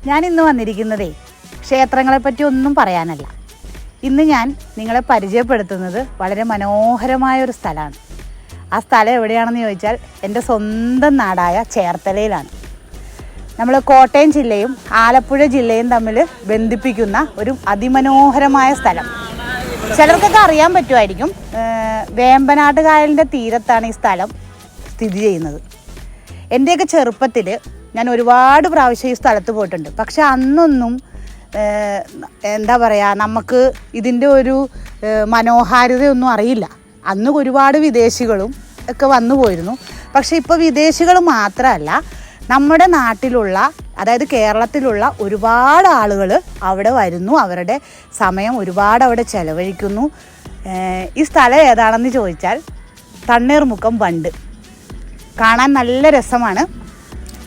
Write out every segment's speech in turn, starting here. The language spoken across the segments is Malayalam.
ഞാനിന്ന് വന്നിരിക്കുന്നതേ ക്ഷേത്രങ്ങളെപ്പറ്റി ഒന്നും പറയാനല്ല. ഇന്ന് ഞാൻ നിങ്ങളെ പരിചയപ്പെടുത്തുന്നത് വളരെ മനോഹരമായൊരു സ്ഥലമാണ്. ആ സ്ഥലം എവിടെയാണെന്ന് ചോദിച്ചാൽ എൻ്റെ സ്വന്തം നാടായ ചേർത്തലയിലാണ്. നമ്മൾ കോട്ടയം ജില്ലയും ആലപ്പുഴ ജില്ലയും തമ്മിൽ ബന്ധിപ്പിക്കുന്ന ഒരു അതിമനോഹരമായ സ്ഥലം. ചിലർക്കൊക്കെ അറിയാൻ പറ്റുമായിരിക്കും, വേമ്പനാട്ട് കായലിൻ്റെ തീരത്താണ് ഈ സ്ഥലം സ്ഥിതി ചെയ്യുന്നത്. എൻ്റെയൊക്കെ ചെറുപ്പത്തിൽ ഞാൻ ഒരുപാട് പ്രാവശ്യം ഈ സ്ഥലത്ത് പോയിട്ടുണ്ട്. പക്ഷെ അന്നൊന്നും എന്താ പറയുക, നമുക്ക് ഇതിൻ്റെ ഒരു മനോഹാരിതയൊന്നും അറിയില്ല. അന്ന് ഒരുപാട് വിദേശികളും ഒക്കെ വന്നു പോയിരുന്നു. പക്ഷെ ഇപ്പോൾ വിദേശികൾ മാത്രമല്ല, നമ്മുടെ നാട്ടിലുള്ള, അതായത് കേരളത്തിലുള്ള ഒരുപാട് ആളുകൾ അവിടെ വരുന്നു. അവരുടെ സമയം ഒരുപാട് അവിടെ ചെലവഴിക്കുന്നു. ഈ സ്ഥലം ഏതാണെന്ന് ചോദിച്ചാൽ തണ്ണീർമുക്കം ബണ്ട്. കാണാൻ നല്ല രസമാണ്.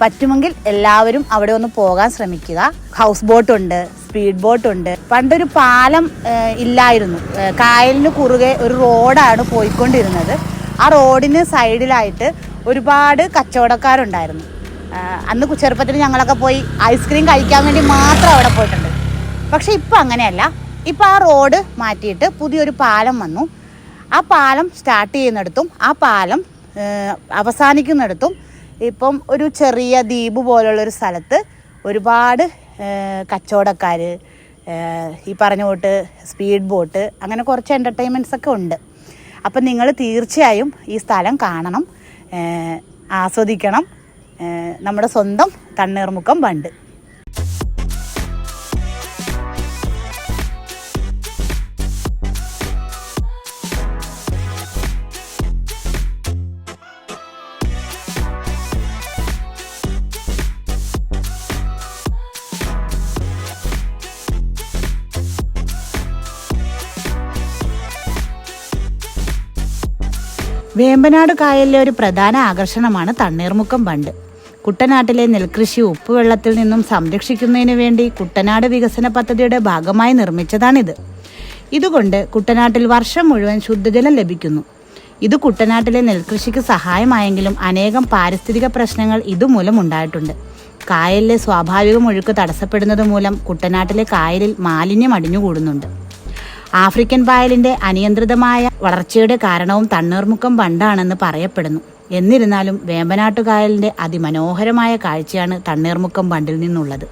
പറ്റുമെങ്കിൽ എല്ലാവരും അവിടെ ഒന്ന് പോകാൻ ശ്രമിക്കുക. ഹൗസ് ബോട്ടുണ്ട്, സ്പീഡ് ബോട്ടുണ്ട്. പണ്ടൊരു പാലം ഇല്ലായിരുന്നു. കായലിന് കുറുകെ ഒരു റോഡാണ് പോയിക്കൊണ്ടിരുന്നത്. ആ റോഡിന് സൈഡിലായിട്ട് ഒരുപാട് കച്ചവടക്കാരുണ്ടായിരുന്നു. അന്ന് ചെറുപ്പത്തിൽ ഞങ്ങളൊക്കെ പോയി ഐസ്ക്രീം കഴിക്കാൻ വേണ്ടി മാത്രം അവിടെ പോയിട്ടുണ്ട്. പക്ഷെ ഇപ്പം അങ്ങനെയല്ല. ഇപ്പം ആ റോഡ് മാറ്റിയിട്ട് പുതിയൊരു പാലം വന്നു. ആ പാലം സ്റ്റാർട്ട് ചെയ്യുന്നിടത്തും ആ പാലം അവസാനിക്കുന്നിടത്തും ഇപ്പം ഒരു ചെറിയ ദ്വീപ് പോലുള്ളൊരു സ്ഥലത്ത് ഒരുപാട് കച്ചവടക്കാർ, ഈ പറഞ്ഞ പോട്ട് സ്പീഡ് ബോട്ട്, അങ്ങനെ കുറച്ച് എൻ്റർടൈൻമെൻറ്റ്സ് ഒക്കെ ഉണ്ട്. അപ്പം നിങ്ങൾ തീർച്ചയായും ഈ സ്ഥലം കാണണം, ആസ്വദിക്കണം. നമ്മുടെ സ്വന്തം തണ്ണീർമുക്കം ബണ്ട്. വേമ്പനാട് കായലിലെ ഒരു പ്രധാന ആകർഷണമാണ് തണ്ണീർമുക്കം ബണ്ട്. കുട്ടനാട്ടിലെ നെൽകൃഷി ഉപ്പുവെള്ളത്തിൽ നിന്നും സംരക്ഷിക്കുന്നതിന് വേണ്ടി കുട്ടനാട് വികസന പദ്ധതിയുടെ ഭാഗമായി നിർമ്മിച്ചതാണിത്. ഇതുകൊണ്ട് കുട്ടനാട്ടിൽ വർഷം മുഴുവൻ ശുദ്ധജലം ലഭിക്കുന്നു. ഇത് കുട്ടനാട്ടിലെ നെൽകൃഷിക്ക് സഹായമായെങ്കിലും അനേകം പാരിസ്ഥിതിക പ്രശ്നങ്ങൾ ഇതുമൂലം ഉണ്ടായിട്ടുണ്ട്. കായലിലെ സ്വാഭാവിക ഒഴുക്ക് തടസ്സപ്പെടുന്നത് മൂലം കുട്ടനാട്ടിലെ കായലിൽ മാലിന്യം അടിഞ്ഞുകൂടുന്നുണ്ട്. ആഫ്രിക്കൻ പായലിന്റെ അനിയന്ത്രിതമായ വളർച്ചയുടെ കാരണവും തണ്ണീർമുക്കം ബണ്ടാണെന്ന് പറയപ്പെടുന്നു. എന്നിരുന്നാലും വേമ്പനാട്ടുകായലിന്റെ അതിമനോഹരമായ കാഴ്ചയാണ് തണ്ണീർമുക്കം ബണ്ടിൽ നിന്നുള്ളത്.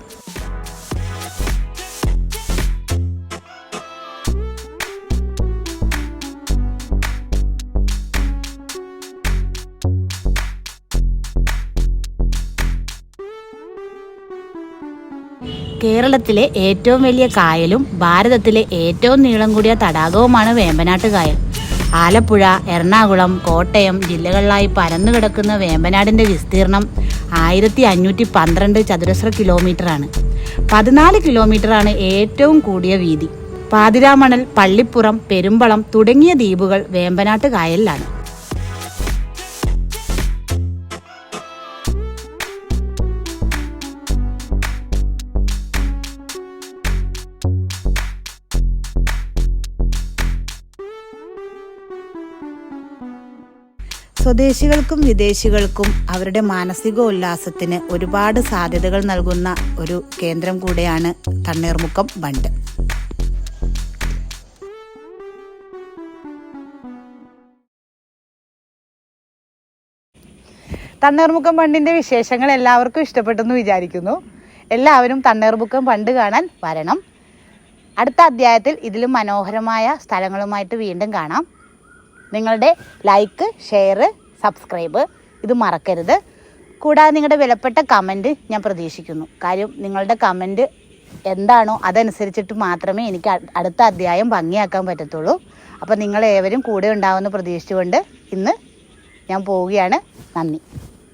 കേരളത്തിലെ ഏറ്റവും വലിയ കായലും ഭാരതത്തിലെ ഏറ്റവും നീളം കൂടിയ തടാകവുമാണ് വേമ്പനാട്ട് കായൽ. ആലപ്പുഴ, എറണാകുളം, കോട്ടയം ജില്ലകളിലായി പരന്നു കിടക്കുന്ന വേമ്പനാടിൻ്റെ വിസ്തീർണം 1512 ചതുരശ്ര കിലോമീറ്ററാണ്. 14 കിലോമീറ്ററാണ് ഏറ്റവും കൂടിയ വീതി. പാതിരാമണൽ, പള്ളിപ്പുറം, പെരുമ്പളം തുടങ്ങിയ ദ്വീപുകൾ വേമ്പനാട്ട് കായലിലാണ്. സ്വദേശികൾക്കും വിദേശികൾക്കും അവരുടെ മാനസിക ഉല്ലാസത്തിന് ഒരുപാട് സാധ്യതകൾ നൽകുന്ന ഒരു കേന്ദ്രം കൂടെയാണ് തണ്ണീർമുക്കം ബണ്ട്. തണ്ണീർമുക്കം ബണ്ടിൻ്റെ വിശേഷങ്ങൾ എല്ലാവർക്കും ഇഷ്ടപ്പെട്ടെന്ന് വിചാരിക്കുന്നു. എല്ലാവരും തണ്ണീർമുക്കം ബണ്ട് കാണാൻ വരണം. അടുത്ത അധ്യായത്തിൽ ഇതിലും മനോഹരമായ സ്ഥലങ്ങളുമായിട്ട് വീണ്ടും കാണാം. നിങ്ങളുടെ ലൈക്ക്, ഷെയർ, സബ്സ്ക്രൈബ് ഇത് മറക്കരുത്. കൂടാതെ നിങ്ങളുടെ വിലപ്പെട്ട കമൻറ്റ് ഞാൻ പ്രതീക്ഷിക്കുന്നു. കാര്യം നിങ്ങളുടെ കമൻറ്റ് എന്താണോ അതനുസരിച്ചിട്ട് മാത്രമേ എനിക്ക് അടുത്ത അധ്യായം ഭംഗിയാക്കാൻ പറ്റത്തുള്ളൂ. അപ്പോൾ നിങ്ങളേവരും കൂടെ ഉണ്ടാവുമെന്ന് പ്രതീക്ഷിച്ചുകൊണ്ട് ഇന്ന് ഞാൻ പോവുകയാണ്. നന്ദി.